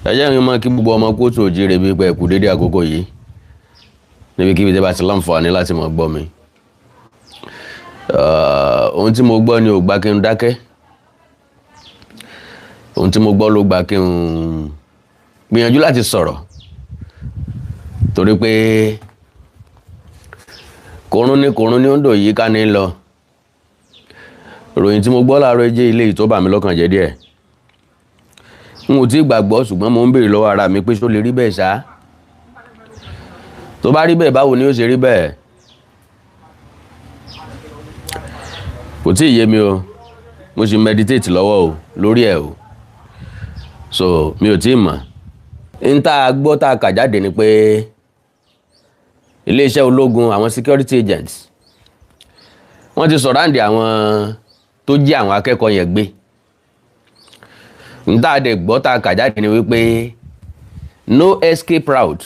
ẹ jẹ́ kí n máa kí gbogbo ọmọ kóòtù òjíire bíi pé ẹ kú dédé àkókò yìí níbikíbi tẹ́ bá ti láǹfààní láti máa gbọ́ mi. Ohun tí mo gbọ́ ni ò gbà kí n dákẹ́, ohun tí mo gbọ́ ló gbà kí n gbìyànjú láti sọ̀rọ̀, torí pé kòrún ní ó ń dò yí ká ní lọ. Ìròyìn tí mo gbọ́ láàárọ̀ jẹ́ ilé tó bà mí lọ́kàn jẹ́ díẹ̀. N ò tí gbàgbọ́, ṣùgbọ́n mo ń béèrè lọ́wọ́ ara mi pé ṣó lè rí bẹ́ẹ̀ ṣá? Tó bá rí bẹ́ẹ̀, báwo ni ó ṣe rí bẹ́ẹ̀? Kò tí ì yé mi o, mo sì meditate lọ́wọ́ o lórí ẹ̀ o, so mi ò tí ì mọ̀. N tá gbọ́ tá kà jáde ni pé iléeṣẹ́ ológun, àwọn security agents, wọ́n ti sọ̀ráǹdì àwọn tó jí àwọn akẹ́kọ̀ọ́ yẹn gbé. N tá dẹ̀ gbọ́ tá kà jáde ni wípé no escape route.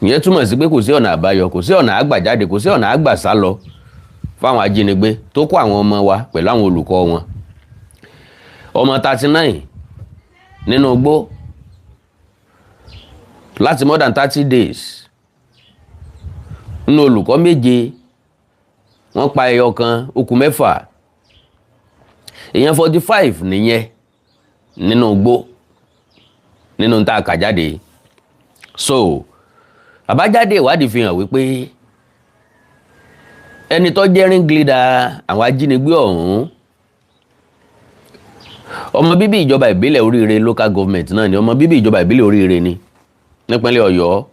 Ìyẹn túmọ̀ sí pé kò sí ọ̀nà àbáyọ, kò sí ọ̀nà àgbàjáde, kò sí ọ̀nà àgbà sálọ fáwọn ajínigbé tó kó àwọn ọmọ wa pẹ̀lú àwọn olùkọ́ wọn. Ọmọ 39 nínú igbó láti more than 30 days. Nínú olùkọ́ 7 wọ́n pa ẹyọ kan, ó kù 6. Èèyàn 45 nìyẹn nínú igbó nínú tá kà jáde. So àbájáde ìwádìí fi hàn wípé ẹni tó jẹ́ ring leader àwọn ajínigbé ọ̀hún, ọmọ bíbí ìjọba ìbílẹ̀ Oríire local government náà ni, ọmọ bíbí ìjọba ìbílẹ̀ Oríire ni nípínlẹ̀ Ọ̀yọ́.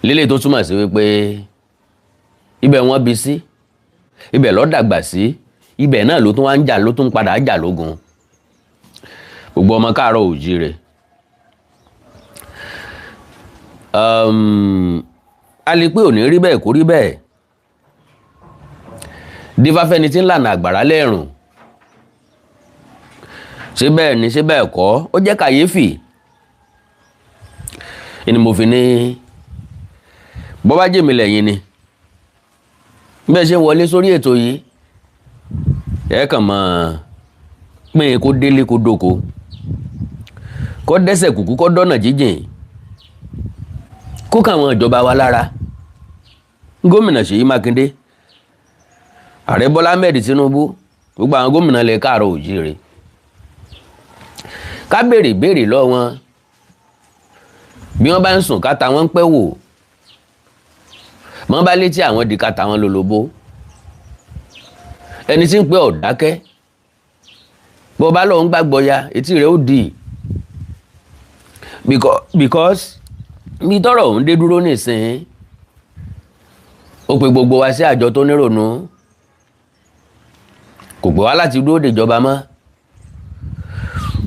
Lílé tó túmọ̀ sí wípé ibẹ̀ wọ́n bí sí, ibẹ̀ ló dàgbà sí, ibẹ̀ náà ló tún wá ń jà, ló tún padà jà lógun. Gbogbo ọmọ káàárọ̀ òjíire. A lè pé ò ní rí bẹ́ẹ̀ kó rí bẹ́ẹ̀. Dífáfẹ́ni tí ń lànà àgbàrá lẹ́rùn. Ṣé bẹ́ẹ̀ ni, ṣé bẹ́ẹ̀ kọ́? Ó jẹ́ kàyéfì. Ni mo fi ní bọ́ bá jẹ́ mi lẹ́yìn ni, bẹ́ẹ̀ ṣe wọlé sórí ètò yìí, ẹ kàn mọ́ pín kó délé kó dóko, kó dẹ́sẹ̀ kùkú, kó dọ́nà jíjìn, kó kàwọn ìjọba wa lára. Gómìnà Ṣèyí Mákindé, Ààrẹ Bọ́lá Ahmed Tinubu, gbogbo àwọn gómìnà lẹ káàárọ̀ òjíire. Ká béèrè lọ́wọ́ wọn, bí wọ́n bá ń sùn káta wọn ń pẹ́ wò, wọ́n bá létí àwọn di káta wọn lólobó. Ẹni tí ń pẹ́ ọ̀dákẹ́, bó bá lọ́wọ́ ń gbàgbọ́ ya, etí rẹ̀ ó dì. Because bí tọ́rọ̀ òun dé dúró nísìn, ó pe gbogbo wa sí àjọ tó nírònú, kò pè wá láti dúró dèjọba mọ́,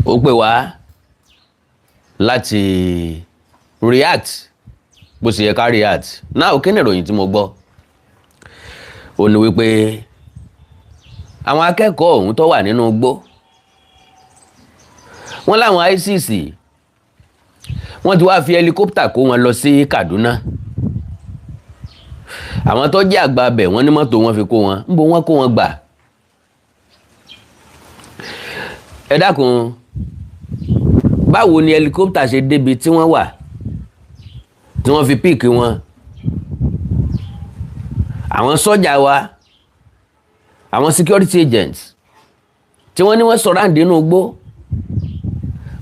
ó pè wá láti react bó ṣe yẹ ká react. Náà kí ni ìròyìn tí mo gbọ́? Ó ní wípé àwọn akẹ́kọ̀ọ́ ọ̀hún tó wà nínú igbó, wọ́n láwọn ICC wọ́n ti wá fi helicopter kó wọn lọ sí Kaduna. Àwọn tó jẹ́ àgbà bẹ̀ wọ́n ní mọ́tò wọn fi kó wọn, ń bo wọ́n kó wọn gbà. Ẹ dákun, báwo ni helicopter ṣe débi tí wọ́n wà tí wọ́n fi píìkì wọn? Àwọn sọ́jà wa, àwọn security agents tí wọ́n ní wọ́n sọ̀ráǹdì inú igbó,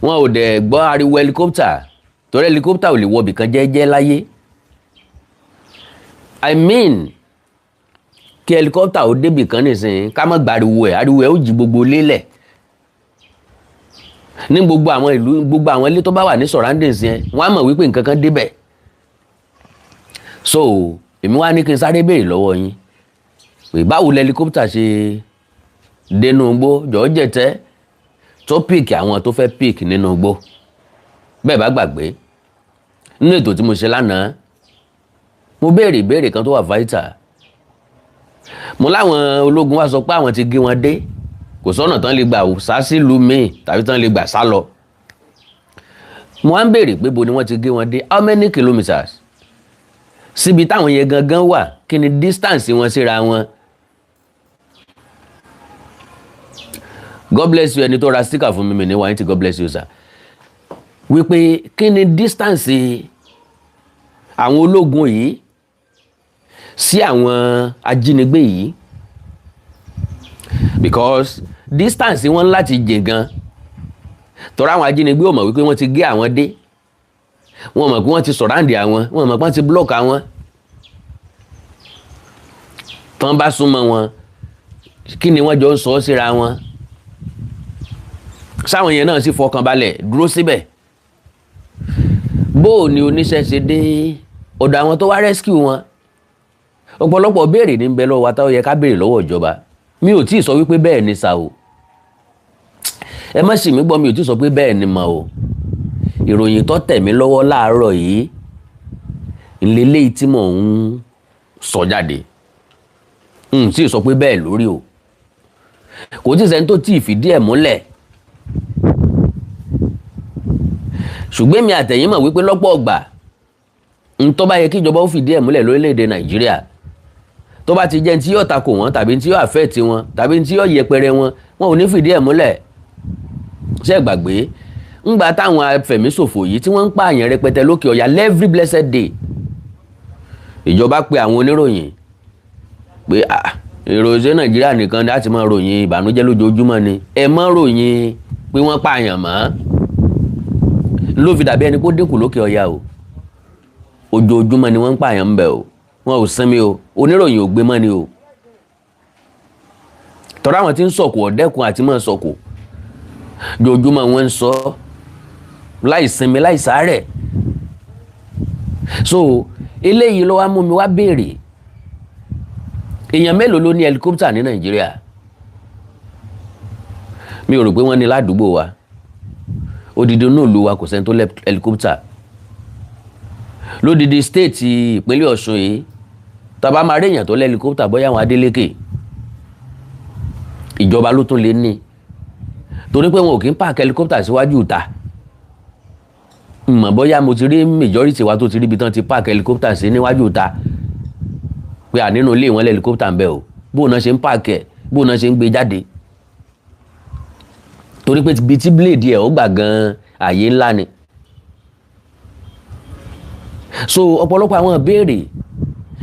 wọn ò dẹ̀ gbọ́ ariwo helicopter, torí helicopter ò lè wọ bìkan jẹ́jẹ́ láyé. I mean, kí helicopter ó débì kan nìsín ká má gba ariwo ẹ̀ ó jí gbogbo lélẹ̀. Ní gbogbo àwọn ìlú, gbogbo àwọn ilé tó bá wà ní surroundings yẹn, wọ́n á mọ̀ wípé nǹkan kan débẹ̀. So èmi wá ní kí n sáré béèrè lọ́wọ́ yín pé báwo helicopter ṣe dénú igbó jọ̀ọ́ jẹ̀tẹ́ tó píìkì àwọn tó fẹ́ píìkì nínú igbó. Bẹ́ẹ̀ bá gbàgbé, nínú ètò tí mo ṣe lánàá, mo béèrè ìbéèrè kan tó wà vital. Mo láwọn ológun wá sọ pé àwọn ti gé wọn dé, kò sọ́nà tán lè gbà sá sílùú míì tàbí tán lè gbà sá lọ. Mo wá ń béèrè pé bo ni wọ́n ti gé wọn dé, how many kilometers síbi táwọn yẹn gangan wà, kí ni distance wọn síra wọn. God bless you ẹni tó ra sticker fún mi ní wáyé tí God bless you sir. Wípé kí ni distance àwọn ológun yìí sí àwọn ajínigbé yìí, because distance wọn láti jìn gan, torí àwọn ajínigbé ò mọ̀ wípé wọ́n ti gé àwọn dé, wọ́n mọ̀ pé wọ́n ti surround àwọn, wọ́n mọ̀ pé wọ́n ti block àwọn. Tán bá súnmọ́ wọn kí ni wọ́n jọ ń sọ síra wọn, sáwọn yẹn náà sì fọkàn balẹ̀ dúró síbẹ̀. Bó ni oníṣẹ́ ṣe dé ọ̀dọ̀ àwọn tó wá rescue wọn? Ọ̀pọ̀lọpọ̀ béèrè ní bẹ lọ́wọ́ wa táwọn yẹ ká béèrè lọ́wọ́ ìjọba. Mi ò tí ì sọ wípé bẹ́ẹ̀ ni sa o, ẹ má sì mí gbọ́, mi ò tí ì sọ pé bẹ́ẹ̀ ni mà o. Ìròyìn tó tẹ̀ mí lọ́wọ́ láàárọ̀ yìí ìlélẹ́yìí tí mò ń sọ jáde, tí ì sọ pé bẹ́ẹ̀ lórí o. Kò tí ì sẹ́ni tó tí ì fìdí ẹ̀ múlẹ̀, ṣùgbọ́n mi àtẹ̀yìn mọ̀ wípé lọ́pọ̀ ọgbà tó bá yẹ kí ìjọba ó fìdí ẹ̀ múlẹ̀ lórílẹ̀‐èdè Nàìjíríà, tó bá ti jẹ́ tí yóò takò wọn tàbí tí yóò affect wọn tàbí tí yóò yẹpẹrẹ wọn, wọn ò ní fìdí ẹ̀ múlẹ̀. Ṣé gbàgbé ńgbà táwọn afẹ̀míṣòfò yìí tí wọ́n ń pààyàn rẹpẹtẹ lókè ọ̀yà every blessed day, ìjọba pe àwọn oníròyìn pé ìròyìn Nàìjíríà nìkan láti máa ròyìn ìbànújẹ́ lójoojúmọ́ ni, ẹ má ròyìn pé wọ́n pààyàn mọ́. Ló fi dàbí ẹni pé ó dínkù lókè ọ̀yà o, ojoojúmọ́ ni wọ́n ń pààyàn ń bẹ̀ o, wọn ò sinmi o, oníròyìn ò gbé mọ́ ni o. Tọ́ra àwọn tí ń sọ̀kò ọ̀dẹ́kun àti máa sọ̀kò ojoojúmọ́ wọn ń sọ láì sinmi láì sàárẹ̀. So eléyìí ló wá mú mi wá béèrè, èèyàn mélòó ló ní helicopter ní Nàìjíríà? Mi ò rò pé wọ́n ní ládùúgbò wa, odidi inú ìlú wa kò sẹ́ni tó lẹ́ helicopter. Lódidi state ìpínlẹ̀ Ọ̀ṣun yìí tàbá máa rí èèyàn tó lẹ́ helicopter bóyá àwọn Adélékè, ìjọba ló tún lè ní, torí pé wọn ò kí ń park helicopter síwájú ìta. Mọ̀ bóyá mo ti rí majority wa tó ti rí ibi tán ti park helicopter sí níwájú ìta, pé à nínú ilé wọn lẹ́ helicopter ń bẹ o, bóun náà ṣe ń park ẹ̀, bóun náà ṣe ń gbé jáde, torí pé ibi tí blade ẹ̀ ó gbà gan àyè ńlá ni. So ọ̀pọ̀lọpọ̀ àwọn ìbéèrè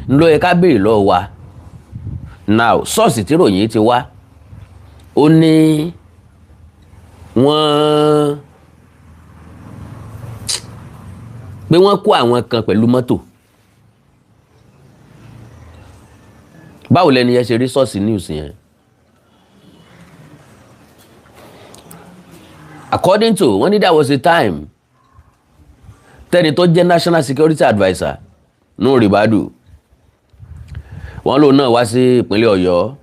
ńlọ yẹ ká béèrè lọ́wọ́ wa. Now sọ́ọ̀sì tí ròyìn ti wá, ó ní wọ́n pé wọ́n kó àwọn kan pẹ̀lú mọ́tò. Báwo lẹni yẹn ṣe rí sọ́ọ̀sì news yẹn? According to, wọ́n ní there was a time tẹ́ni tó jẹ́ National Security Adviser Nuhu Ribadu, wọ́n lòun náà wá sí ìpínlẹ̀ Ọ̀yọ́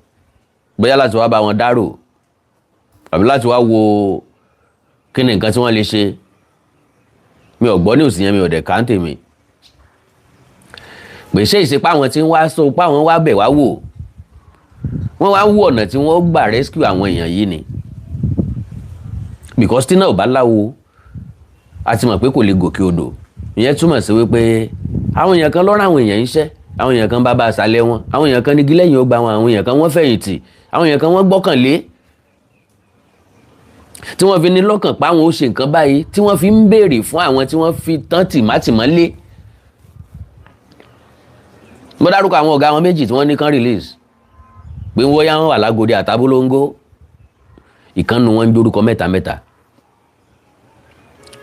bóyá láti wá bá wọn dárò àbí láti wá wo kí ni nǹkan tí wọ́n lè ṣe. Mi ò gbọ́ ní òsì yẹn, mi ò dẹ̀ káńtè mi. Pèsè ìsepá àwọn tí ń wá so pa àwọn wá bẹ̀ wá wò, wọ́n wá wò ọ̀nà tí wọ́n gbà rescue àwọn èèyàn yìí ni. Because tí náà ò bá láwo, a ti mọ̀ pé kò lè gòkè odò. Ìyẹn túmọ̀ sí wípé àwọn èèyàn kan lọ́rọ̀ àwọn èèyàn iṣẹ́, àwọn èèyàn kan bàbá àṣálẹ́ wọn, àwọn èèyàn kan ní gílẹ̀yìn ọgbà wọn, àwọn èèyàn kan wọ́n fẹ̀yìntì, àwọn èèyàn kan wọ́n gbọ́kànlé, tí wọ́n fi ní lọ́kàn pa àwọn ó ṣe nǹkan báyìí, tí wọ́n fi ń béèrè fún àwọn tí wọ́n fi tán tìmátìmọ́lé. Mo dárúkọ àwọn ọ̀gá wọn méjì tí wọ́n ní kán release, pé wọ́n yá wọn wà lágodi àtàbólóńgó, ìkànnù wọn ń gbórúkọ mẹ́ta.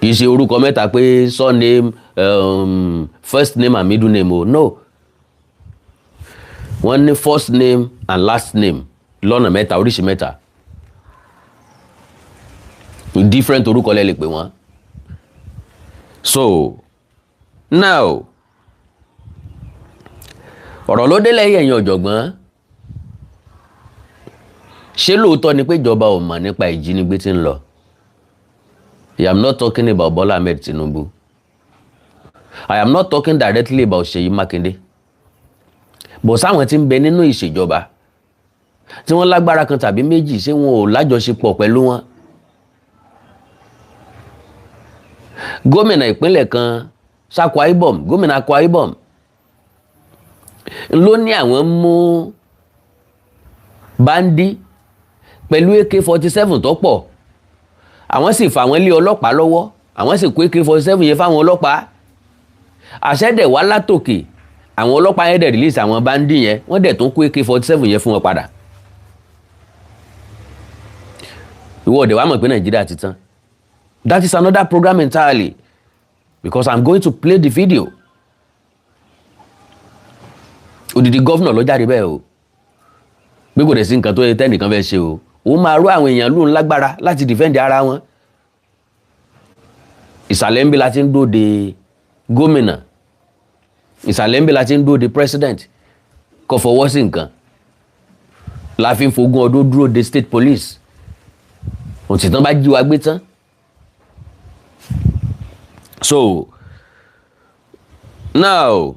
Kì í ṣe orúkọ mẹ́ta pé surname, first name and middle name o, no. Wọ́n ní first name and last name lọ́nà mẹ́ta, oríṣi mẹ́ta. Different orúkọ lẹ lè pè wọ́n. So now ọ̀rọ̀ ló délẹ̀ ẹ̀yin ọ̀jọ̀gbọ́n, ṣé lóòótọ́ ni pé ìjọba ò mọ̀ nípa ìjínigbé tí ń lọ? I am not talking about Bola Ahmed Tinubu. I am not talking directly about Seyi Makinde. But sáwọn tí ń bẹ nínú ìṣèjọba tí wọ́n lágbára kan tàbí méjì, ṣé wọn ò lájọṣepọ̀ pẹ̀lú wọn? Gómìnà ìpínlẹ̀ kan Akwa Ibom, gómìnà Akwa Ibom ló ní àwọn mú bandi pẹ̀lú AK-47 tó pọ̀, àwọn sì fà wọ́n lé ọlọ́pàá lọ́wọ́, àwọn sì kó AK-47 yẹn fáwọn ọlọ́pàá. Àṣẹ́dẹ̀ wá látòkè, àwọn ọlọ́pàá yẹn dẹ̀ release àwọn báńdì yẹn, wọ́n dẹ̀ tún kó AK-47 yẹn fún wọn padà. Ìwọ ọ̀dẹ̀ wá mọ̀ pé Nàìjíríà ti tán. That is another program entirely, because I'm going to play the video. Odidi gọ́vnà ló jáde bẹ́ẹ̀ o, pé kò dẹ̀ sí nǹkan tó yẹ tẹ́nìkan fẹ́ ṣe o, ó máa rú àwọn èèyàn lóun lágbára láti defend ara wọn. Ìsàlẹ̀ ń bí la ti ń dóde gómìnà, ìsàlẹ̀ ń bí la ti ń dóde president kò fọwọ́ sí nǹkan, la fi ń fogún ọdún dúró de state police. Òtítàn bá jí wa gbé tán. So now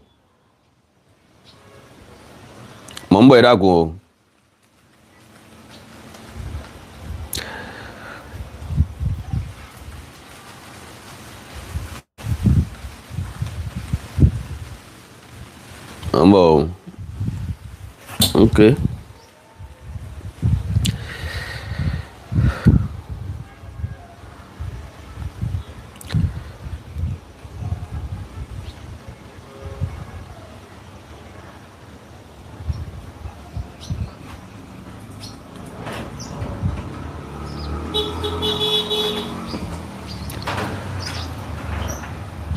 mo ń bọ̀ ẹ̀dá kù o. Mo ń bọ̀ o. Okay.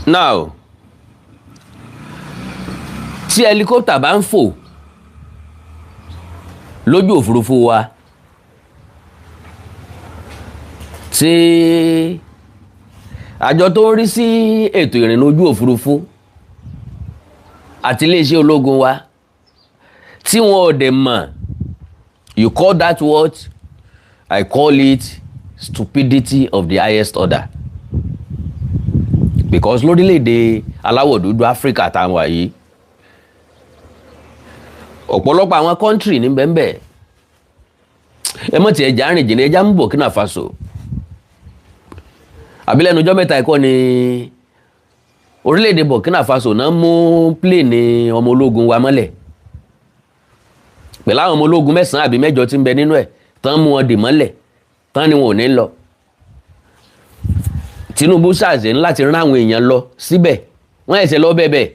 Now, tí helicopter bá ń fò lójú òfurufú wa, tí àjọ tó ń rí sí ètò ìrìnnà ojú òfurufú àti iléeṣẹ́ ológun wa tí wọn ò dẹ̀ mọ̀, you call that what? I call it stupidity of the highest order. Because lórílẹ̀-èdè aláwọ̀ dúdú Áfíríkà táwọn wà yìí, ọ̀pọ̀lọpọ̀ àwọn kọ́ńtírì ní bẹ́ẹ̀ ẹ mọ̀ tí ẹja rìn jìnnà, ẹja ń Burkina Faso. Àbílẹ̀nu ọjọ́ mẹ́ta ẹ̀kọ́ ni orílẹ̀-èdè Burkina Faso náà mú pléènì ọmọ ológun wa mọ́lẹ̀ pẹ̀lú àwọn ọmọ ológun 9 àbí 8 tí ń bẹ nínú ẹ̀, tán mú wọn dè mọ́lẹ̀, tán ni wọn ò ní lọ. Tinubu ṣàṣẹ láti rán àwọn èèyàn lọ síbẹ̀, wọ́n ẹ̀sẹ̀ lọ bẹ́ẹ̀.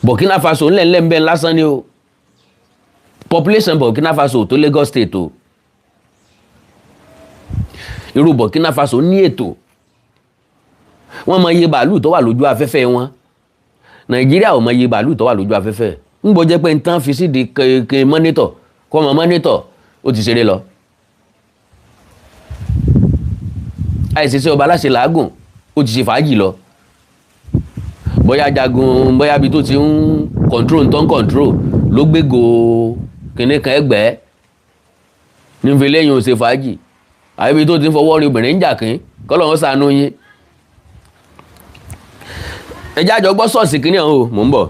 Burkina Faso ńlẹ̀ ń bẹ lásán ni o. Population Burkina Faso tó Lagos State o. Irú Burkina Faso ní ètò, wọ́n mọ iye bàálù tó wà lójú afẹ́fẹ́ wọn. Nàìjíríà ò mọ iye bàálù tó wà lójú afẹ́fẹ́. ń bọ́ jẹ́ pé ń tán fi sídi ke mọ́nítọ̀ kọ́ mọ́ mọ́nítọ̀ ó ti ṣeré lọ. àìsísẹ́ ọba aláṣẹ làágùn ó ti ṣe fàájì lọ. bóyá jagun bóyá bí tó ti ń control tó ń control ló gbégo kìnní kan ẹgbẹ́ nífi lẹ́yìn ó ṣe fàájì, àbí tó ti ń fọwọ́ rin obìnrin ń jà kín kọ́lọ́run ṣàánú yín. ẹjẹ́ àjọ gbọ́ sọ́ọ̀sì kìíní ọ̀hún o, mò ń bọ̀.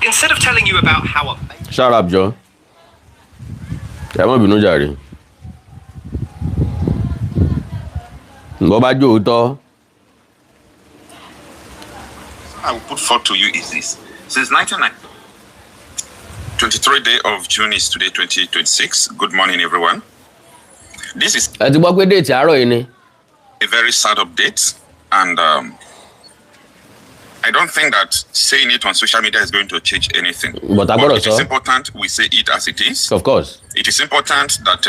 Instead of telling you about how a... Shut up, Joe. Ẹ má bínú jàre. Bó bá jó òótọ́. I will put forth to you is this. Since 23 day of June is today 2026. Good morning, everyone. This is Ẹ ti gbọ́ pé déètì àárọ̀ yìí ni. a very sad update, and I don't think that saying it on social media is going to change anything. But it is important we say it as it is. Of course. It is important that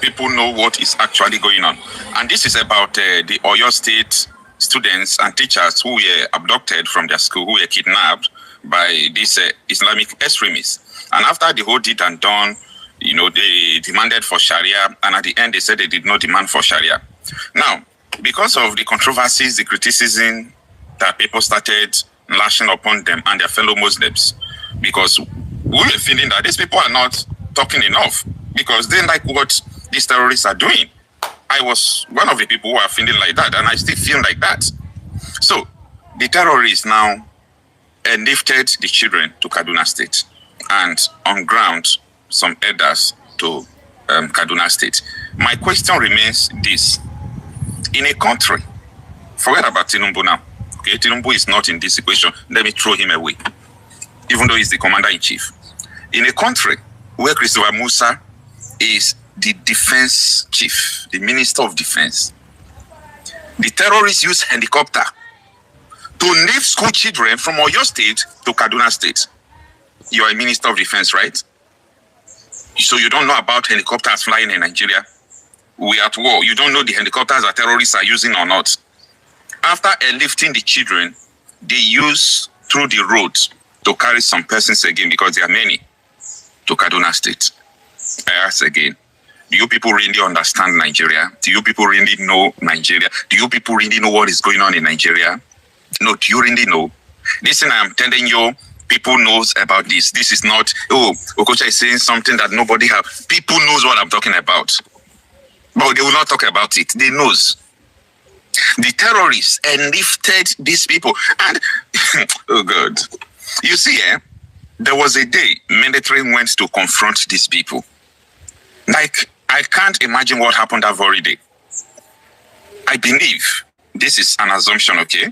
people know what is actually going on. And this is about the Oyo State students and teachers who were abducted from their school, who were kidnapped by these Islamic extremists. And after the whole did and done, you know, they demanded for Sharia, and at the end they said they did not demand for Sharia. Now, because of the controversies, the criticism that people started lashing upon them and their fellow Muslims, because we were feeling that these people are not talking enough, because they like what these terrorists are doing. I was one of the people who are feeling like that, and I still feel like that. So the terrorists now lifted the children to Kaduna State, and on ground some elders to Kaduna State. My question remains this: in a country Forget about Tinubu now. Okay, Tinubu is not in this equation. Let me throw him away, even though he's the commander-in-chief. In a country where Christopher Musa is the defense chief, the minister of defense, the terrorists use helicopter to lift school children from Oyo State to Kaduna State. You are a minister of defense, right? So you don't know about helicopters flying in Nigeria? We are at war. You don't know the helicopters that terrorists are using or not. After airlifting the children, they use through the roads to carry some persons again, because there are many, to Kaduna State. I ask again, do you people really understand Nigeria? Do you people really know Nigeria? Do you people really know what is going on in Nigeria? No, do you really know? Listen, I am telling you, people knows about this. This is not, oh, Okocha is saying something that nobody have. People knows what I'm talking about. But they will not talk about it. They knows. The terrorists lifted these people. And, oh God. You see, there was a day military went to confront these people. Like, I can't imagine what happened that very day. I believe, this is an assumption, okay?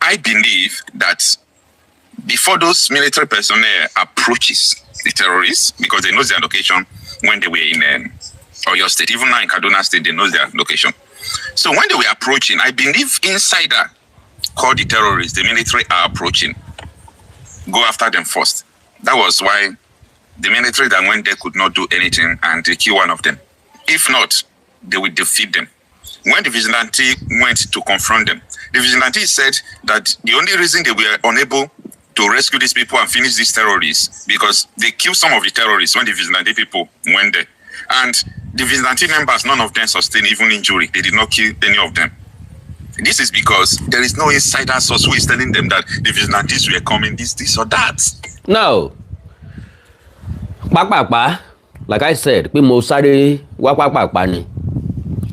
I believe that before those military personnel approaches the terrorists, because they know their location when they were in Oyo State, even now in Kaduna State, they know their location. So when they were approaching, I believe insider called the terrorists, the military are approaching. Go after them first. That was why the military that went there could not do anything and they kill one of them. If not, they would defeat them. When the vigilante went to confront them, the vigilante said that the only reason they were unable to rescue these people and finish these terrorists because they killed some of the terrorists when the vigilante people went there. And the vigilante members, none of them sustained even injury. They did not kill any of them. This is because there is no insider source who is telling them that the vigilantes were coming, this or that. No. Pàápàá, like I said, pé mo sáré wá pàápàá ni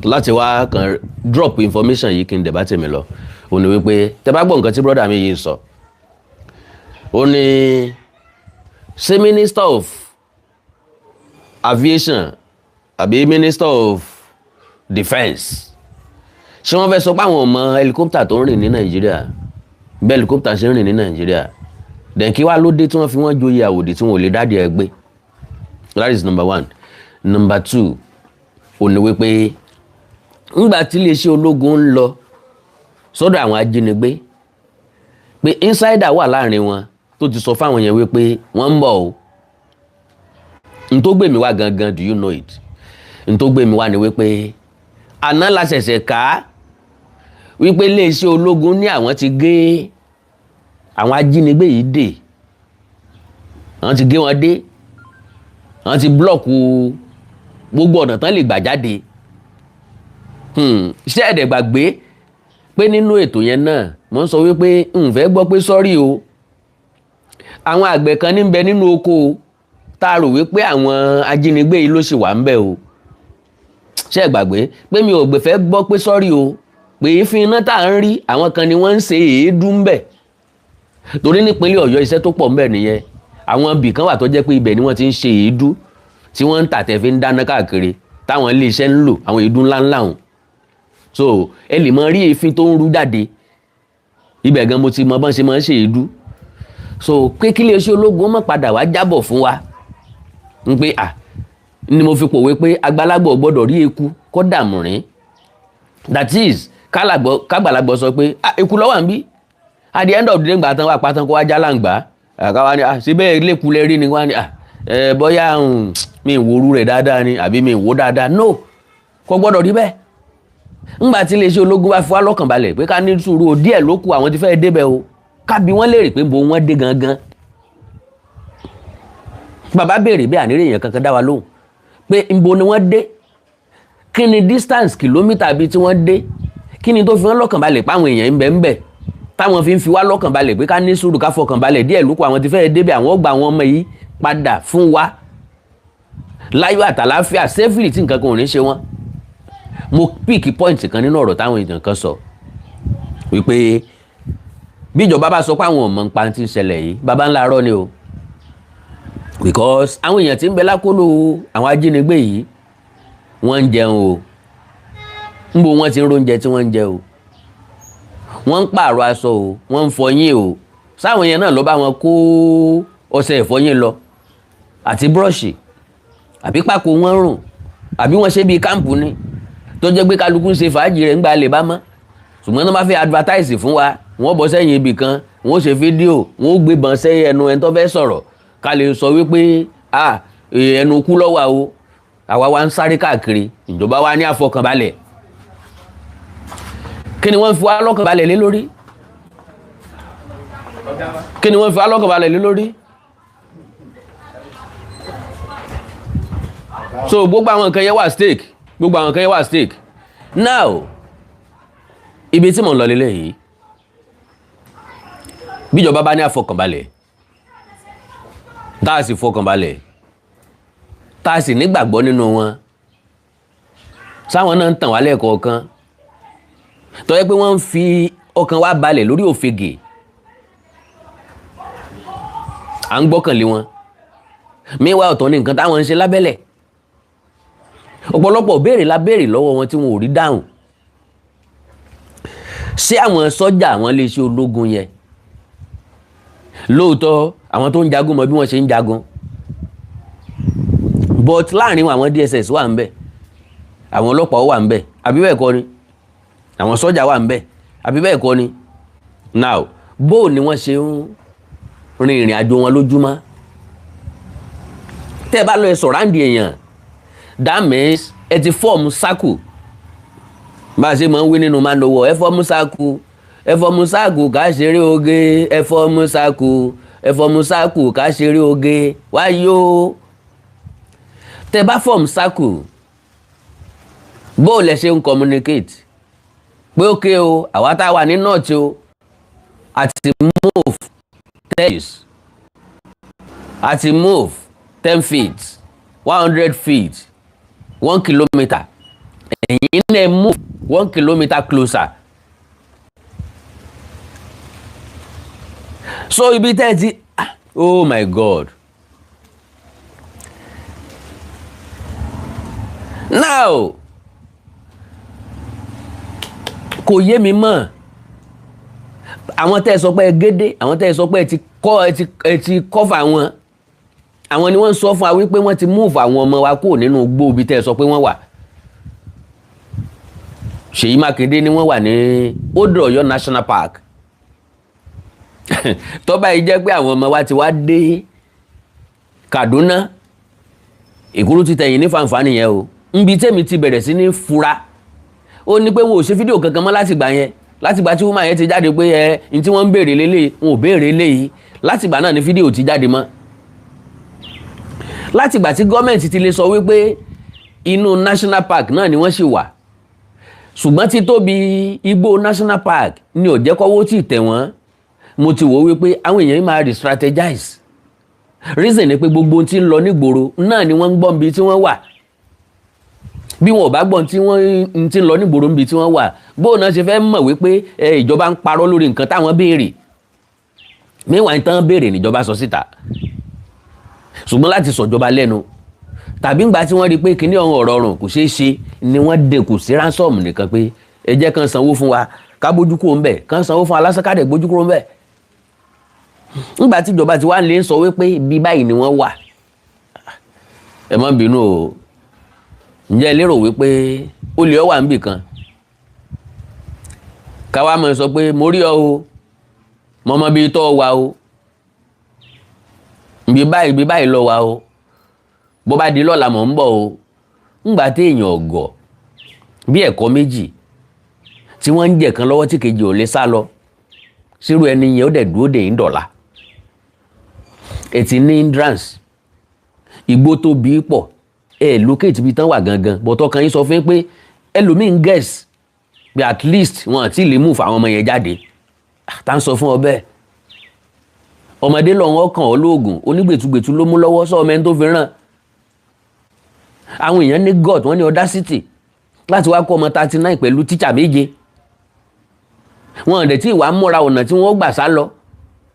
láti wá kan drop information yìí kí n debate mi lọ. Ó ní wípé tẹ́ bá gbọ́ nǹkan tí brother mi yìí sọ. Ó ní ṣé Minister of Aviation àbí Minister of Defence ṣé wọ́n fẹ́ sọ pé àwọn ọmọ helicopter tó ń rìn ní Nàìjíríà bẹ́ẹ̀ helicopter ṣe ń rìn ní Nàìjíríà then kí wá ló dé tí wọ́n fi wọ́n joyè àwòdì tí wọ́n ò lè dádì ẹ gbé. That is number one. Number two, ó ní wípé ńgbà tí iléeṣẹ́ ológun ń lọ sọ́dọ̀ àwọn ajínigbé pé insider wà láàrin wọn tó ti sọ fáwọn yẹn wípé wọ́n ń bọ̀ o. N tó gbé mi wá gangan, do you know it? N tó gbé mi wá ni wípé àná la ṣẹ̀ṣẹ̀ ká wípé iléeṣẹ́ ológun ní àwọn ti gé àwọn ajínigbé yìí dè. Àwọn ti gé wọn dé. Wọ́n ti blọ́ọ̀kù gbogbo ọ̀nà tán lè gbà jáde. Ṣé ẹ̀dẹ̀ gbàgbé pé nínú ètò yẹn náà mo ń sọ wípé n fẹ́ gbọ́ pé sọ́rí o. Àwọn àgbẹ̀ kan ní ń bẹ nínú oko tá a rò wípé àwọn ajínigbé yìí ló ṣì wà ń bẹ o. Ṣé ẹ gbàgbé pé mi ò gbé fẹ́ gbọ́ pé sọ́rí o pé ìfín iná tá à ń rí àwọn kan ni wọ́n ń ṣe èédú ń bẹ. Torí nípínlẹ̀ Ọ̀yọ́ iṣẹ́ tó pọ̀ ń bẹ nìyẹn. Àwọn ibì kan wà tó jẹ́ pé ibẹ̀ ni wọ́n ti ń ṣe èédú tí wọ́n ń tà tẹ́ fi ń dáná káàkiri táwọn ilé iṣẹ́ ń lò àwọn èédú ńláńlá hùn. So ẹ lè mọ rí èéfín tó ń rú jáde ibẹ̀ gan mo ti mọ bọ́n ṣe máa ń ṣe èédú. So pé kí iléeṣẹ́ ológun má padà wá jábọ̀ fún wa ń pé ni mo fi pòwe pé àgbàlagbà ò gbọ́dọ̀ rí eku kó dààmú rìn. That is kágbàlagbà sọ pé eku ló wà níbí at the end of the day gbà tán wá pátán kó wá jálàǹgbá. Àkáwá ni síbẹ̀ lékulẹ̀ rí ni wá ní bóyá mi ìwòrú rẹ̀ dáadáa ni àbí mi ìwò dáadáa. No, kò gbọ́dọ̀ rí bẹ́ẹ̀. Ńgbà tí iléeṣẹ́ ológun bá fi wá lọ́kàn balẹ̀ pé ká ní sùúrù o díẹ̀ ló kù àwọn tí fẹ́ débẹ̀ o ká bi wọ́n léèrè pé bo wọ́n dé gangan. Bàbá béèrè bí ànírè èèyàn kankan dá wa lóhùn pé ibo ni wọ́n dé, kí ni distance kìlómítà bíi tí wọ́n dé, kí ni tó fi wọ́n lọ́kàn balẹ̀ páwọn èèyàn ń bẹ ń bẹ táwọn fi ń fi wá lọ́kàn balẹ̀ pé ká ní sùúrù ká fọkàn balẹ̀ díẹ̀ lóko àwọn tí fẹ́ débẹ̀ àwọn ọgbà àwọn ọmọ yìí padà fún wa láyọ̀ àtàláfíà safely tí nǹkan kan ò ní ṣe wọ́n. Mo pick point kan nínú ọ̀rọ̀ táwọn èèyàn kan sọ wípé bí ìjọba bá sọ pé àwọn ọmọ nǹkan tí ń ṣẹlẹ̀ yìí bàbá ńlá rọ́ ni o, because àwọn èèyàn tí ń bẹ lákòlò àwọn ajínigbé yìí wọ́n ń jẹun o, ń bo wọ́n ti ń róúnjẹ tí wọ́n ń jẹ o. wọ́n ń pààrọ̀ aṣọ o wọ́n ń fọyín o sáwọn yẹn náà ló bá wọn kó ọṣẹ ìfọyín lọ àti búrọ́ọ̀ṣì àbí pákó wọn rùn àbí wọ́n ṣe bíi káàmpù ni tó jẹ́ pé kálukú ń ṣe fàájì rẹ̀ ńgbà lè bá mọ́ ṣùgbọ́n tó bá fẹ́ advertise fún wa wọ́n bọ́ sẹ́yìn ibì kan wọ́n ṣe fídíò wọ́n gbébọn sẹ́yìn ẹnu ẹni tó fẹ́ sọ̀rọ̀ ká lè sọ wípé ẹnu kú lọ́wọ́ o àwa wa ń sáré káàkiri ìjọba wa ní àfọkànbalẹ̀ kí ni wọ́n fi wá lọ́kànbalẹ̀ lé lórí kí ni wọ́n fi wá lọ́kànbalẹ̀ lé lórí so gbogbo àwọn nǹkan yẹn wà stake gbogbo àwọn nǹkan yẹn wà stake now ibi tí mò ń lọ lélẹ̀ yìí bíjọba bá ní àfọkànbalẹ̀ tá a sì fọkànbalẹ̀ tá a sì nígbàgbọ́ nínú wọn sáwọn náà ń tàn wá lẹ́ẹ̀kọ̀ọ̀kan tó yẹ pé wọ́n ń fi ọkàn wa balẹ̀ lórí òfegè à ń gbọ́kànlé wọn míwá ọ̀tọ̀ ní nǹkan táwọn ń ṣe lábẹ́lẹ̀ ọ̀pọ̀lọpọ̀ béèrè la béèrè lọ́wọ́ wọn tí wọn ò rí dáhùn ṣé àwọn sọ́jà àwọn iléeṣẹ́ ológun yẹn lóòótọ́ àwọn tó ń jagun mọ bí wọ́n ṣe ń jagun but láàrin àwọn DSS wà ń bẹ̀ àwọn ọlọ́pàá wà ń bẹ̀ àbí bẹ́ẹ̀ kọ́ ni àwọn sọ́jà wà ń bẹ̀ àbí bẹ́ẹ̀ kọ́ ni now bó ni wọ́n ṣe ń rin ìrìn àjò wọn lójúmọ́ tẹ́ ẹ bá lọ ẹ sọ̀ráǹdì èèyàn that means ẹ ti fọ́ọ̀mù sáàkù bá a ṣe máa ń wí nínú máa ń lọ́wọ́ ẹ fọ́ọ̀mù sáàkù ká ṣeré oge ẹ fọ́ọ̀mù sáàkù ká ṣeré oge wáyé o tẹ́ bá fọ́ọ̀mù sáàkù bó lẹ ṣe ń communicate pé ókè o àwa tá a wà ní north o àti move 10 àti move 10 feet 100 feet 1 kilometer ẹ̀yin náà move 1 kilometer closer so ibi tẹ́ ti oh my God now kò yé mi mọ́ àwọn tẹ́ sọ pé ẹ gédé àwọn tẹ́ sọ pé ẹ ti cover wọn àwọn ni wọ́n sọ fún wa wípé wọ́n ti move àwọn ọmọ wa kúrò nínú igbó ibi tẹ́ sọ pé wọ́n wà Ṣèyí Mákindé ni wọ́n wà ní Odò Ọ̀yọ́ National Park tó bá yìí jẹ́ pé àwọn ọmọ wa ti wá dé Kaduna ìkúrú ti tẹ̀yìn ní fanfani yẹn o nbi tẹ́mi ti bẹ̀rẹ̀ sí ní fura ó ní pé wọn ò ṣe fídíò kankan mọ́ látìgbà yẹn látìgbà tí woman yẹn ti jáde pé ní tí wọ́n ń béèrè lélẹ̀ wọn ò béèrè léyìí látìgbà náà ni fídíò ti jáde mọ́ látìgbà tí gọ́ọ̀mẹ̀ntì ti lè sọ wípé inú national park náà ni wọ́n ṣì wà ṣùgbọ́n títóbi igbó national park ni ò jẹ́ kọ́wọ́ tí tẹ̀ wọ́n mo ti wò wípé àwọn èèyàn máa re-strategize reason ni pé gbogbo tí ń lọ nígboro náà ni wọ́n ń gbọ́ níbi tí wọ́n wà bí wọn ò bá gbọ́n tí wọ́n ti ń lọ nígboro níbi tí wọ́n wà bóun náà ṣe fẹ́ mọ̀ wípé ìjọba ń parọ́ lórí nǹkan táwọn béèrè mẹ́wàá ń tán béèrè níjọba sọ síta ṣùgbọ́n láti sọ̀jọba lẹ́nu tàbí ńgbà tí wọ́n rí pé kíní ọ̀run ọ̀rọ̀ ọ̀run kò ṣeé ṣe ni wọ́n dẹ̀kù sí ransom nìkan pé ẹ jẹ́ kán sanwó fún wa ká bójú kúrò ń bẹ̀ kán sanwó fún alásàkádẹ̀ bójú kúrò ń bẹ̀ ńgbà tí ìjọba ti wá lè sọ wípé ibi báyìí ni wọ́n wà ẹ má bínú o ǹjẹ́ lérò wípé olè ọ wà níbì kan káwá mọ̀ sọ pé mo rí ọ o mo mọ bí tọ́ wà o ibi báyìí lọ wà o bó bá di lọ́la mọ̀ ń bọ̀ o ńgbà tí èèyàn ọ̀gọ̀ bí ẹ̀kọ́ méjì tí wọ́n ń jẹ̀ kan lọ́wọ́ tí kejì ò lè sá lọ sírú ẹni yẹn ó dẹ̀ dúró dè ń dọ̀la ètì ní hindrance igbó tó bí pọ̀ locate ibi tán wà gangan bọ̀tọ̀ kan yín sọ fún pé ẹlòmíín guess pé at least wọn àti lè move àwọn ọmọ yẹn jáde tá ń sọ fún ọ bẹ́ẹ̀ ọmọdé lọ́wọ́ kàn ọ́ lóògùn onígbètúgbètú ló mú lọ́wọ́ sọ ọmọ ẹni tó fi ràn àwọn èèyàn ní god wọ́n ní audacity láti wá kọ́ ọmọ 39 pẹ̀lú tíṣà méje wọn dẹ̀ tí ìwà múra ọ̀nà tí wọ́n gbà sá lọ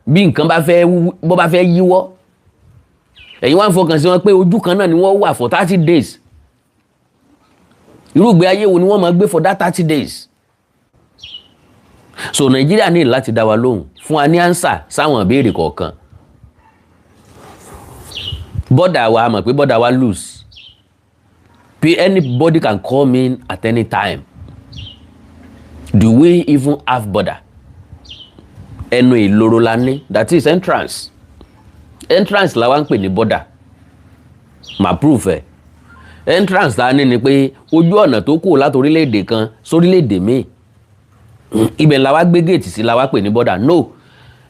bí nǹkan bá fẹ́ yíwọ́ ẹ̀yin wá ń fọkàn sí wọn pé ojú kan náà ni wọ́n wà for 30 days irúgbé ayé wo ni wọ́n máa gbé for that 30 days so Nàìjíríà ní láti dá wa lóhùn fún wa ní answer sáwọn ìbéèrè kọ̀ọ̀kan. Border wa mọ̀ pé border wa loose, anybody can come in at any time. Do we even have border? Ẹnu ìloro la ní, that is entrance la wá ń pè ní border. Ma proof ẹ̀. Entrance la ní ni pé ojú ọ̀nà tó kù láti orílẹ̀-èdè kan sórílẹ̀-èdè míì, ibẹ̀ la wá gbé gate sí, la wá pè ní border. No,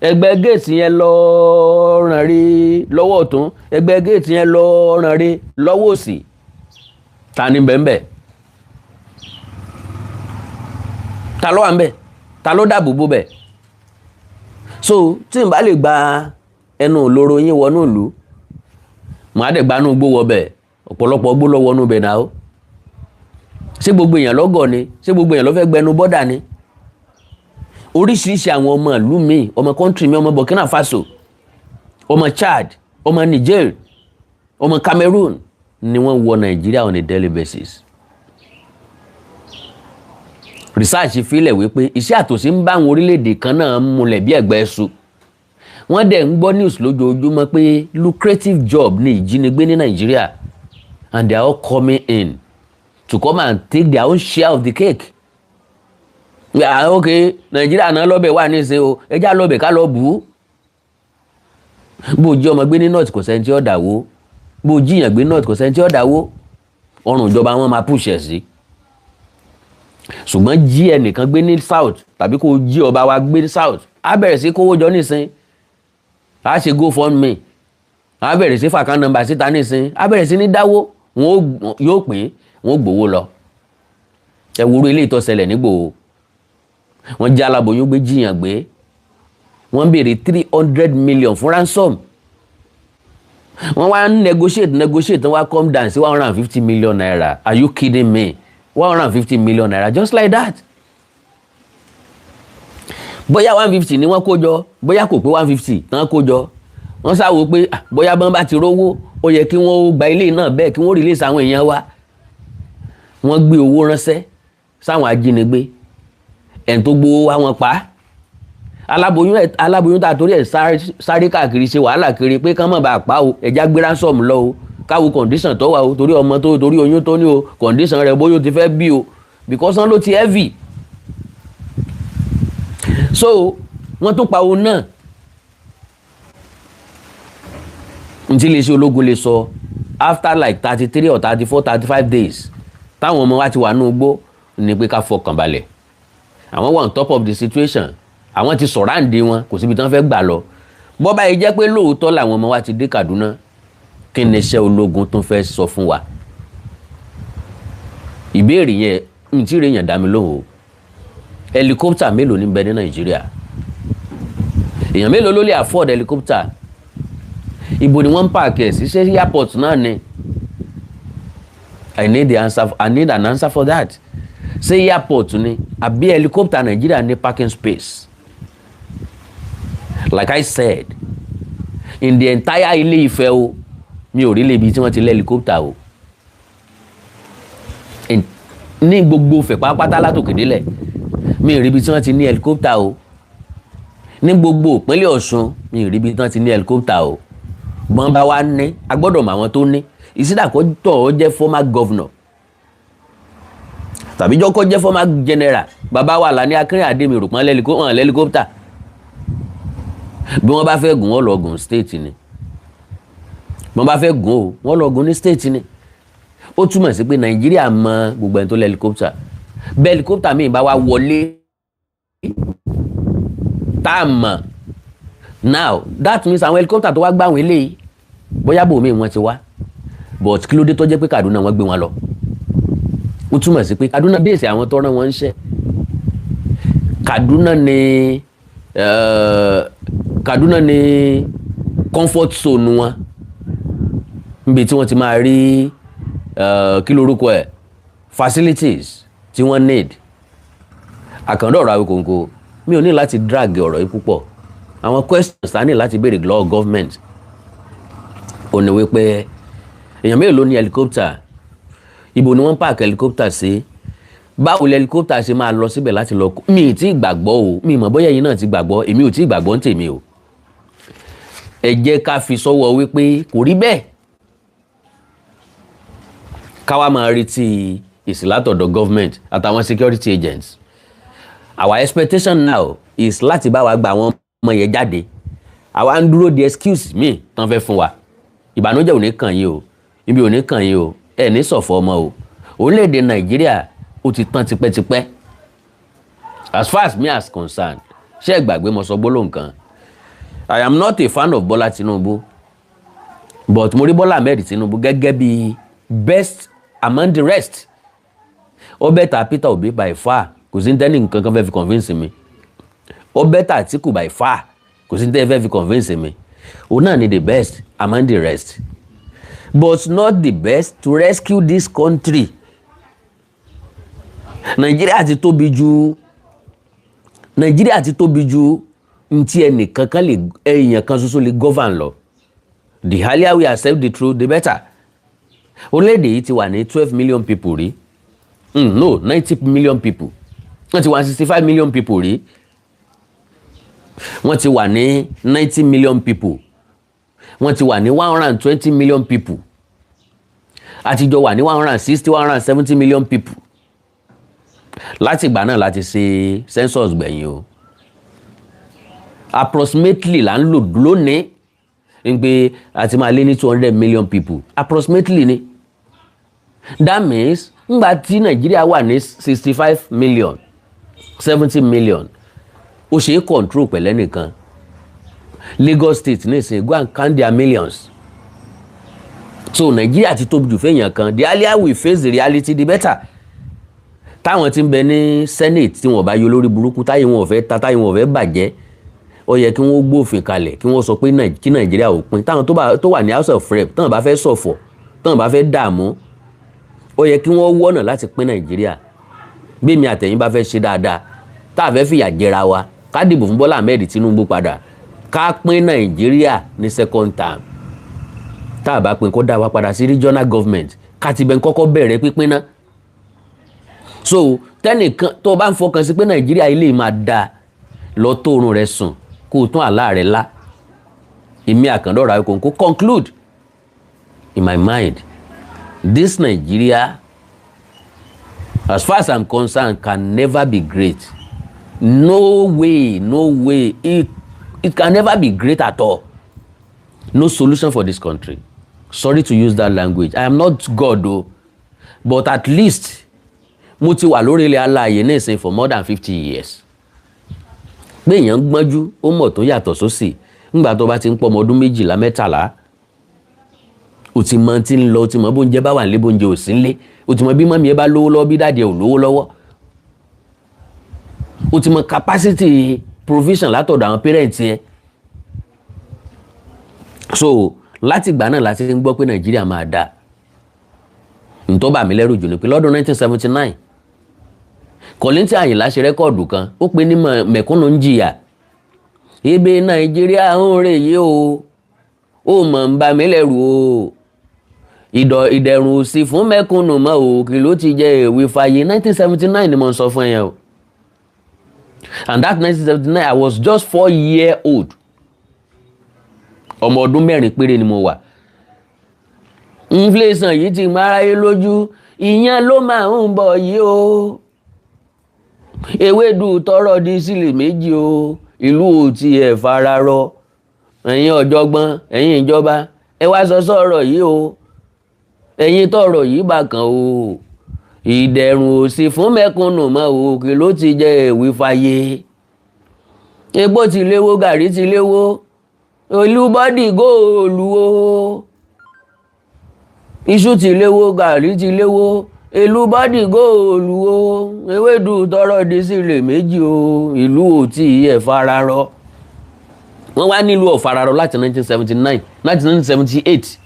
ẹgbẹ́ gate yẹn lọ ràn rí lọ́wọ́ ọ̀tún, ẹgbẹ́ gate yẹn lọ ràn rí lọ́wọ́ òsì. Ta ni bẹ́ẹ̀? Ta ló wà ń bẹ̀? Ta ló dáàbò bò bẹ̀? So tí n bá lè gba ẹnu ìloro yín wọnú ìlú, màá dẹ̀ gbanú igbó wọ bẹ̀, ọ̀pọ̀lọpọ̀ igbó lọ wọnú bẹ̀ náà. Ṣé gbogbo èèyàn lọ́gọ̀ ni? Ṣé gbogbo èèyàn ló fẹ́ gbẹnu bọ́dà ni? Oríṣiríṣi àwọn ọmọ ìlú mi, ọmọ country mi, ọmọ Burkina Faso, ọmọ Chad, ọmọ Niger, ọmọ Cameroon ni wọ́n wọ Nàìjíríà on a daily basis. Research fílẹ̀ wípé iṣẹ́ àtòsí ń bá àwọn orílẹ̀-èdè kan náà múlẹ̀ bí ẹ̀gbẹ́ ẹ̀sù. Wọ́n dẹ̀ ń gbọ́ news lójoojúmọ́ pé lucrative job ní ìjínigbé ní Nàìjíríà, and they are all coming in to come and take their own share of the cake. Okay, Nàìjíríà náà lọ́bẹ̀ wà ní ìsìn o, ẹjá lọ́bẹ̀ ká lọ bù ú. Bó jí ọmọ gbé ní north kò sẹ́ni tí ó dàwó, bó jíyàn gbé north kò sẹ́ni tí ó dàwó, ọrùn ìjọba wọn máa push ẹ̀ sí. Ṣùgbọ́n jí ẹnìkan gbé ní south tàbí kó jí ọba wa gbé ní south, á bẹ̀rẹ̀ sí kówó jọ nísìn, á ṣe GoFundMe, á bẹ̀rẹ̀ sí fàkán nọ́mbà síta nísìn, á bẹ̀rẹ̀ sí ní dáwó, wọn yóò pín, wọn gbowó lọ. Ẹ wúrú ilé ìtọ́sẹlẹ̀ nígbòho, wọ́n já aláboyún gbé, jíyàn gbé, wọ́n béèrè 300 million fún ransom. Wọ́n wá negotiate, wọ́n wá come down sí 150 million naira. Are you kidding me? 150 million naira just like that. Bóyá 150 ni wọ́n kó jọ, bóyá kò pé 150 tán kó jọ. Wọ́n sáwò pé bóyá bọ́n bá ti rówó, ó yẹ kí wọ́n gba ilé náà bẹ́ẹ̀, kí wọ́n release àwọn èèyàn wa. Wọ́n gbé owó ránṣẹ́ sáwọn ajínigbé, ẹni tó gbowó wá wọn pa. Aláboyún tá torí ẹ̀ sáré káàkiri ṣe wàhálà kiri pé kán má bàa pa o, ẹja gbé ransom lọ o, káwo condition tó wà o, torí ọmọ tó torí oyún tó ní o, condition rẹ̀ bóyá ó ti fẹ́ bí o, because wọ́n ló ti heavy. So wọ́n tún pa òun náà. Ntí lè ṣe ológun lè sọ after like 33 or 34, 35 days táwọn ọmọ wa ti wà ní ugbó ní pé ká fọkàn balẹ̀. Àwọn wà on top of the situation, àwọn ti surround wọn, kò síbi tí wọ́n fẹ́ gbà lọ. Bọ́ báyìí jẹ́ pé lóòótọ́ làwọn ọmọ wa ti dé Kaduna, kí ni iṣẹ́ ológun tó fẹ́ sọ fún wa? Ìbéèrè yẹn n tí rèèyàn dá mi lóhùn. Helicopter mélòó ní bẹ ní Nàìjíríà? Èèyàn mélòó ló lè afford helicopter? Ibo ni wọ́n ń pààkì ẹ̀ sí? Ṣé airport náà ni? I need an answer for that. Ṣé airport ni àbí helicopter Nàìjíríà ní parking space? Like I said, in the entire Ilé Ifẹ̀ o, mi ò rí lébi tí wọ́n ti lé helicopter o. Ní gbogbo Ifẹ̀ pátápátá látòkè délẹ̀, mi ò rí ibi tí wọ́n ti ní helicopter o. Ní gbogbo ìpínlẹ̀ Ọ̀ṣun, mi ò rí ibi tí wọ́n ti ní helicopter o. Bọ́n bá wá ní, a gbọ́dọ̀ mọ àwọn tó ní. Ìsídàkọ́ tọ̀ ọ́ jẹ́ former governor, tàbí jọ́kọ́ jẹ́ former general. Bàbá wa Àlàní Akínrìnàdé mi rò pọ́n lẹ́líkópítà. Bí wọ́n bá fẹ́ gùn wọ́n lọ gùn state ni. Bí wọ́n bá fẹ́ gùn o, wọ́n lọ gùn ní state ni. Ó túmọ̀ sí pé Nàìjíríà mọ gbogbo ẹni tó lẹ́líkópítà. Bẹ́ẹ̀ helicopter mi bá wá wọlé tá a mọ̀. Now that means àwọn helicopter tó wá gbá àwọn eléyìí, bóyá bòmí wọn ti wá, but kí ló dé tó jẹ́ pé Kaduna wọ́n gbé wọn lọ? Ó túmọ̀ sí pé Kaduna bèèsì àwọn tó rán wọn ń ṣe. Kaduna ni comfort zone wọn, níbi tí wọ́n ti máa rí kí lorúkọ ẹ̀ facilities tí wọ́n need. Àkàndọ̀ ọ̀rọ̀ Awíkonko, mi ò ní láti drag ọ̀rọ̀ yìí púpọ̀. Àwọn questions ta ní láti béèrè lọ́wọ́ government ò ní wípé èèyàn mélòó ló ní helicopter, ibo ni wọ́n park helicopter sí, báwo lẹ helicopter ṣe máa lọ síbẹ̀ láti lọ mi ì tí ì gbàgbọ́ o mi mọ̀ bóyá ẹ̀yin náà ti gbàgbọ́ èmi ò tí ì gbàgbọ́ ń tèmi o ẹ jẹ́ ká fi sọ́wọ́ wípé kò rí bẹ́ẹ̀ káwa máa retí èsì látọ̀dọ̀ government àtàwọn security agents our expectation now is láti bá wa gba àwọn ọmọ yẹn jáde àwa ń dúró de excuse mi tán fẹ́ fún wa ìbànújẹ́ ò ní kàn yín o ibi ò ní kàn yín o ẹ ní ṣọ̀fọ̀ ọmọ o orílẹ̀-èdè Nàìjíríà ó ti tán tipẹ́tipẹ́ as far as me as concerned ṣé ẹ gbàgbé mo sọ gbólóhùn kan I am not a fan of Bola Tinubu but mo rí Bola Ahmed Tinubu gẹ́gẹ́ bí best among the rest ó bẹ́tà Peter Obi by far kò sí ní tẹ́lẹ̀ nǹkan kan fẹ́ fi convince mi ó bẹ́tà Atiku by far kò sí ní tẹ́lẹ̀ fẹ́ fi convince mi òun náà ni the best among the rest but not the best to rescue this country. Nàìjíríà ti tóbi ju ntí ẹnìkan kan lè èèyàn kan ṣoṣo lè govern lọ the earlier we accept the truth the better. Orílẹ̀-èdè yìí ti wà ní 12 million people rí no 90 million people wọ́n ti wà ní 65 million people rí wọ́n ti wà ní 90 million people wọ́n ti wà ní 120 million people àtijọ́ wà ní 160 170 million people láti ìgbà náà láti ṣe census gbẹ̀yìn o approximately là ń lò lónìí ń pé àti máa lé ní 200 million people approximately ni that means ngbà tí Nàìjíríà wà ní 65 million 70 million ó ṣe é control pẹ̀lẹ́ nìkan Lagos State ní ìsìn go and count their millions so Nàìjíríà ti tóbi jù fẹ́yàn kan the earlier we face the reality the better. Táwọn tí ń bẹ ní Senate tí wọ́n bá yọ lórí burúkú táyé wọn ò fẹ́ ta táyé wọn ò fẹ́ bàjẹ́ ó yẹ kí wọ́n gbófin kalẹ̀ kí wọ́n sọ pé kí Nàìjíríà ò pín táwọn tó wà ní House of Rep táwọn bá fẹ́ ṣọ̀fọ̀ táwọn bá fẹ́ dààmú ó yẹ kí wọ́n wọ́nà láti pín Nàìjíríà bí mi àtẹ̀yìn bá fẹ́ ṣe dáadáa tá a fẹ́ fìyà jẹra wa ká dìbò fún Bọ́lá Ahmed Tinubu padà ká pín Nàìjíríà ní second term tá a bá pín kó dá wa padà sí regional government ká ti bẹ́ẹ̀ kọ́kọ́ bẹ̀rẹ̀ pípín náà. So tẹ́nìkan tó bá ń fọkàn sí pé Nàìjíríà ilé máa da lọ tó oorun rẹ̀ sùn kó o tún àlá rẹ̀ lá èmi àkàndọ̀rọ̀ ayọ̀kọ̀ kó conclude in my mind this Nigeria as far as I'm concerned can never be great no way it can never be great at all no solution for this country sorry to use that language I am not God o but at least mo ti wà lórí ilẹ̀ alààyè ní ìsìn for more than 50 years. Pé èèyàn gbọ́njú ó mọ̀ tó yàtọ̀ sósì ńgbà tó bá ti ń pọ̀ ọmọ ọdún 12 13 ó ti mọ tí ń lọ ó ti mọ bóúnjẹ bá wà nílé bóúnjẹ ò sí nílé ó ti mọ bí mọ́mí ẹ bá lówó lọ́wọ́ bí dáàdì ẹ ò lówó lọ́wọ́ ó ti mọ capacity provision látọ̀dọ̀ àwọn parents ẹ. So láti ìgbà náà láti ń gbọ́ pé Nàìjíríà máa dáa ntọ́ bà mí lẹ́rù jù ní pé lọ́dún 1979 Kọ̀líńtì Àyìnlá ṣe rẹ́kọ̀dù kan ó pe ní mẹ̀kúnnù ń jìyà ibi Nàìjíríà ń rè yí o ó mọ̀ ń bà mí lẹ́rù o ìdẹ̀rùn òsì fún mẹ̀kúnnù mọ́ o kí ló ti jẹ́ èwe fàyè 1979 ni mo ń sọ fún ẹ̀yàn o and that 1979 I was just 4 years old ọmọ ọdún 4 péré ni mo wà. Inflation yìí ti máráyé lójú ìyẹn ló máa ń bọ̀ yìí o ewédú tọrọ di sílè méjì o ìlú ò tiẹ̀ fararọ ẹ̀yin ọ̀jọ̀gbọ́n ẹ̀yin ìjọba ẹ wá sọ sọ̀rọ̀ yìí o ẹ̀yin tọrọ yìí bákan o ìdẹ̀rùn òsì fún mẹ̀kúnnù mọ́ o kí ló ti jẹ́ èwe fàyè epo ti léwó gàrí ti léwó olúbọ́dì góòlù o iṣu ti léwó gàrí ti léwó èlùbọ́dì góòlù o ewédú tọrọ di sílè méjì o ìlú ò tí ẹ̀ fararọ. Wọ́n wá nílùú ọ̀fararọ láti 1979 láti 1978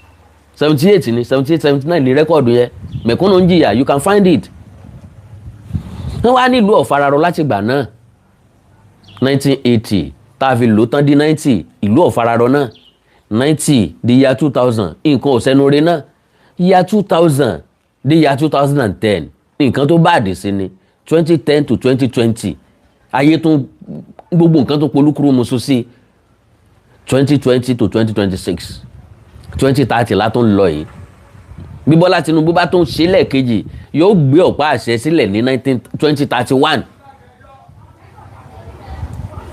78 ni 78 79 ní rẹ́kọ̀dù yẹn mẹ̀kúnnù ń jìyà you can find it. Wọ́n wá nílùú ọ̀fararọ láti ìgbà náà 1980 tá a fi lò tán di 90 ìlú ọ̀fararọ náà 90 di year 2000 nǹkan ò sẹ́nu re náà year 2000 dé year 2010 nǹkan tó báàdì sí ni 2010 to 2020 ayé tún gbogbo nǹkan tó polúkúrú musu sí 2020 to 2026 2030 látún lọ yìí bí Bọ́lá Tinubu bá tún ṣe lẹ́ẹ̀kejì yóò gbé ọ̀pá àṣẹ sílẹ̀ ní 2031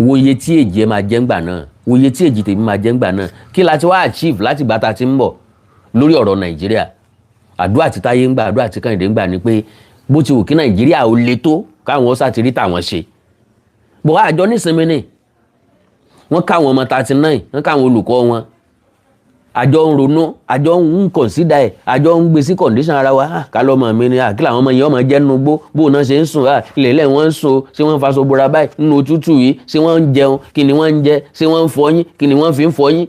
wòye tí èjì ẹ máa jẹ́ ńgbà náà wòye tí èjì tèmi máa jẹ́ ńgbà náà kí la ti wá achieve láti gbà tá a ti ń bọ̀ lórí ọ̀rọ̀ Nàìjíríà àdúrà tí Táyé ń gbà àdúrà tí Kẹ́hìndé ń gbà ni pé bó ti wù kí Nàìjíríà ó le tó káwọn ó sátìrí tàwọn ṣe bọ̀ àjọ nísinmi ni wọ́n káwọn ọmọ 39 wọ́n káwọn olùkọ́ wọn àjọ ń ronú àjọ ń consider ẹ̀ àjọ ń gbé sí condition ara wa ká lọ́mọ mi ni kí làwọn ọmọ yẹn ọmọ jẹ́ nínú gbó bó náà ṣe ń sùn ilẹ̀ wọ́n ń sùn ṣé wọ́n ń faṣọ bora báyìí nínú òtútù yìí ṣé wọ́n ń jẹun kí ni wọ́n ń jẹ ṣé wọ́n ń fọyín kí ni wọ́n fi ń fọyín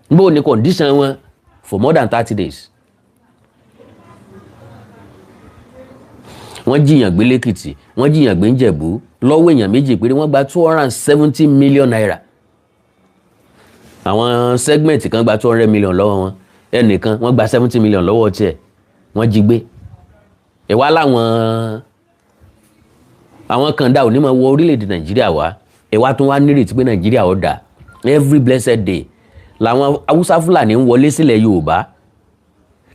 bó ni condition wọn for more than 30 days. wọ́n jiyàn gbé lẹ́kìtì wọ́n jiyàn gbé ńjẹ̀bú lọ́wọ́ èèyàn méjì péré wọ́n gba 270 million naira àwọn segment kan gba 200 million lọ́wọ́ wọn ẹnìkan wọ́n gba 70 million lọ́wọ́ tiẹ̀ wọ́n jí gbé ẹ̀wá àwọn kan dá onímọ̀ wọ orílẹ̀-èdè Nàìjíríà wá ẹ̀wá tún wá nírètí pé Nàìjíríà ó dà every blessed day làwọn Haúsá Fúlàní ń wọlé sílẹ̀ Yorùbá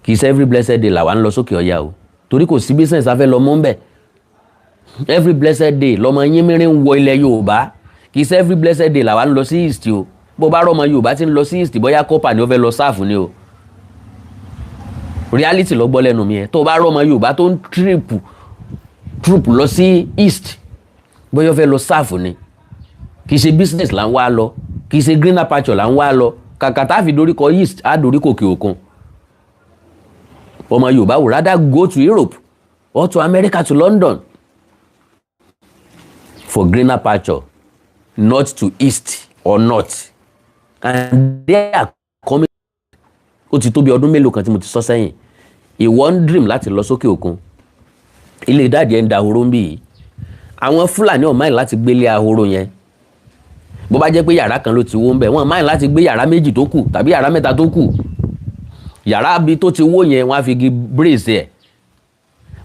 kì í ṣe every blessed day làwa ń lọ sókè ọya o torí kò sí business afẹ́ lọ mọ́ ń bẹ̀ every blessed day lọmọ yín mìíràn ń wọ ilẹ̀ Yorùbá kì í ṣe every blessed day làwa ń lọ sí east o bó bá rọmọ Yorùbá tí ń lọ sí east bóyá kọ́pà ni ó fẹ́ lọ sáàfù ni o reality lọ gbọ́ lẹ́nu mi ẹ̀ tó bá rọmọ Yorùbá tó ń trip lọ sí east bóyá ó fẹ́ lọ sáàfù ni kì í ṣe business là ń wá lọ kì í ṣe greener pasture là ń wá lọ kàkà tá a fi doríkọ east á doríkọ òkè òkun ọmọ Yorùbá would rather go to Europe or to America to London for greener pasture not to east or north and they are coming. ó ti tó bí ọdún mélòó kan tí mo ti sọ sẹ́yìn ìwọ ń dream láti lọ sókè òkun ilé dáàdì ẹ̀ ń da ahoro ń bì yìí àwọn Fúlàní ọ̀ máìn láti gbélé ahoro yẹn bó bá jẹ́ pé yàrá kan ló ti wó ń bẹ̀ wọ́n máìn láti gbé yàrá méjì tó kù tàbí yàrá mẹ́ta tó kù yàrá bí tó ti wó yẹn wọ́n á fi igi brace ẹ̀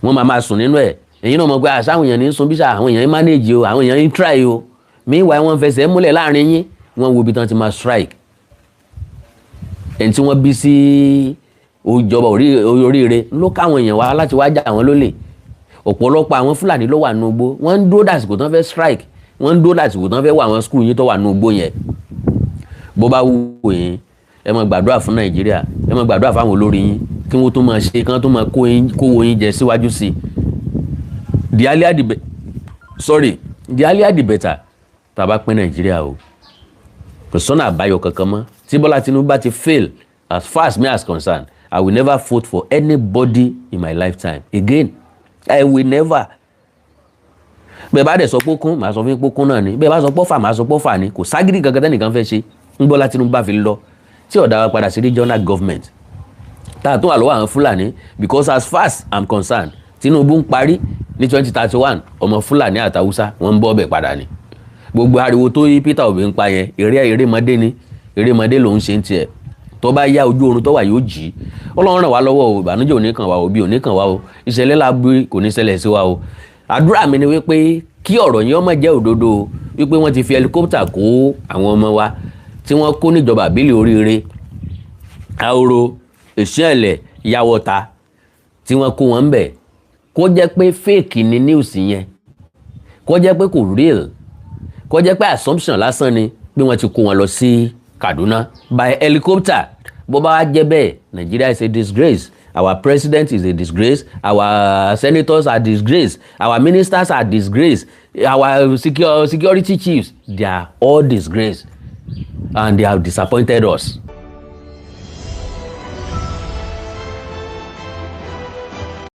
wọ́n máa sùn nínú ẹ̀ èyí náà mọ̀ pé àṣà àwọn èèyàn ní sun bíṣà àwọn èèyàn ń manage o àwọn èèyàn ń try o meanwhile wọ́n fẹsẹ̀ múlẹ̀ láàrin yín wọ́n wo ibi tán ti máa strike ẹni tí wọ́n bí sí ìjọba oríire ló káwọn èèyàn wá láti wá jà àwọn lólè ọ̀pọ̀lọpọ̀ àwọn Fúlàní ló wà nínú igbó wọ́n ń dúró dàsìkò tán fẹ́ strike wọ́n ń dúró dàsìkò tán fẹ́ wọ àwọn skul yín tó wà nínú igbó yẹn bó bá wù yín ẹ máa gbàdúrà fún Nàìjíríà ẹ máa gbàdúrà fáwọn olórí yín kí wọ́n tó máa ṣe kí wọ́n tó máa kówó yín jẹ síwájú sí i the earlier the better tá a bá pín Nàìjíríà o kò sọ́nà àbáyọ kankan mọ́ tí Bọ́lá Tinubu bá ti fail as far as me as concerned I will never vote for anybody in my lifetime again I will never. bẹ́ẹ̀ bá dẹ̀ sọ pé kún màá sọ fún pé kún náà ni bẹ́ẹ̀ bá sọ pé fà màá sọ pé fà ni kò ságídí kankan tẹ́nìkan fẹ́ ṣe ń Bọ́lá Tinubu bá fi lọ tí ọ̀dà wa padà sí regional government tá a tún wà lọ́wọ́ àwọn Fúlàní because as far as I'm concerned Tinubu ń parí ní 2031 ọmọ Fúlàní àtàwùsá wọ́n ń bọ́ ọbẹ̀ padà ni gbogbo ariwo tó yí Peter Obi ń pa yẹn erémọdé ni erémọdé lòún ṣe ń tiẹ̀ tó bá yá ojú oorun tó wà yóò jí Ọlọ́run ràn wá lọ́wọ́ o ìbànújẹ́ ò ní kàn wá o bí ò ní kàn wá o ìṣẹ̀lẹ̀ láàbù kò ní ṣẹlẹ̀ sí wa o àdúrà mi ni wípé kí ọ̀rọ̀ yẹn ọmọ jẹ́ òdodo wípé wọ́n ti fi helicopter kó àwọn ọmọ wa tí wọ́n kó níjọba àbílẹ̀ oríire Ahoro Ìṣẹ̀lẹ̀ Yàwọ̀ta tí wọ́n kó wọn ń bẹ̀ kó jẹ́ pé fake ni news yẹn kó jẹ́ pé kò real kó jẹ́ pé assumption lásán ni pé wọ́n ti kó wọn lọ sí Kaduna by helicopter bó bá wá jẹ́ bẹ́ẹ̀ Nigeria is a disgrace our president is a disgrace our senators are disgrace our ministers are disgrace our security chiefs they are all disgrace and they have disappointed us